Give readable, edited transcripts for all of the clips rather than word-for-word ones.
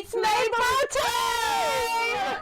It's Maple time!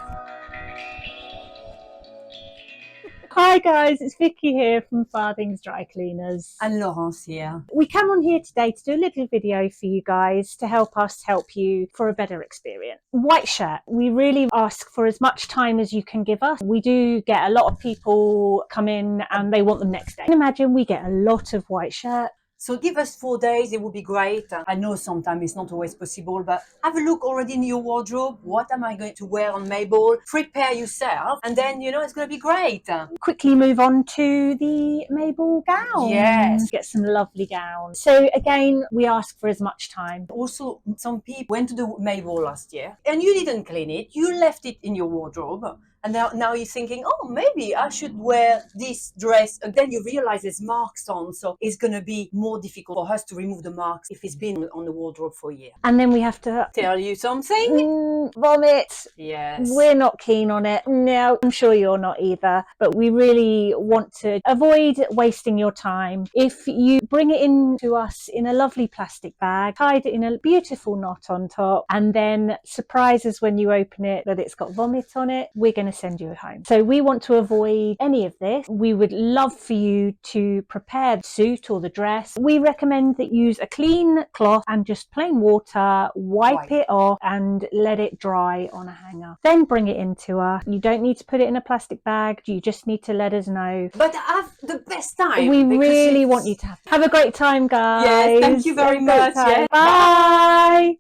Hi guys, it's Vicky here from Farthings Dry Cleaners. And Laurence here. We come on here today to do a little video for you guys to help us help you for a better experience. White shirt, we really ask for as much time as you can give us. We do get a lot of people come in and they want them next day. Imagine we get a lot of white shirt. So give us 4 days, it would be great. I know sometimes it's not always possible, but have a look already in your wardrobe. What am I going to wear on Mabel? Prepare yourself, and then, it's going to be great. Quickly move on to the Mabel gown. Yes. Get some lovely gowns. So again, we ask for as much time. Also, some people went to the Mabel last year, and you didn't clean it. You left it in your wardrobe. And now you're thinking, oh, maybe I should wear this dress. And then you realize there's marks on. So it's going to be more difficult for us to remove the marks if it's been on the wardrobe for a year. And then we have to Tell you something? Vomit. Yes. We're not keen on it. No, I'm sure you're not either. But we really want to avoid wasting your time. If you bring it in to us in a lovely plastic bag, tied it in a beautiful knot on top, and then surprise us when you open it that it's got vomit on it, we're going to send you home. So we want to avoid any of this. We would love for you to prepare the suit or the dress. We recommend that you use a clean cloth and just plain water, wipe it off and let it dry on a hanger. Then bring it into us. You don't need to put it in a plastic bag. You just need to let us know. But have the best time. We really want you to have a great time, guys. Yes, thank you very much. Bye.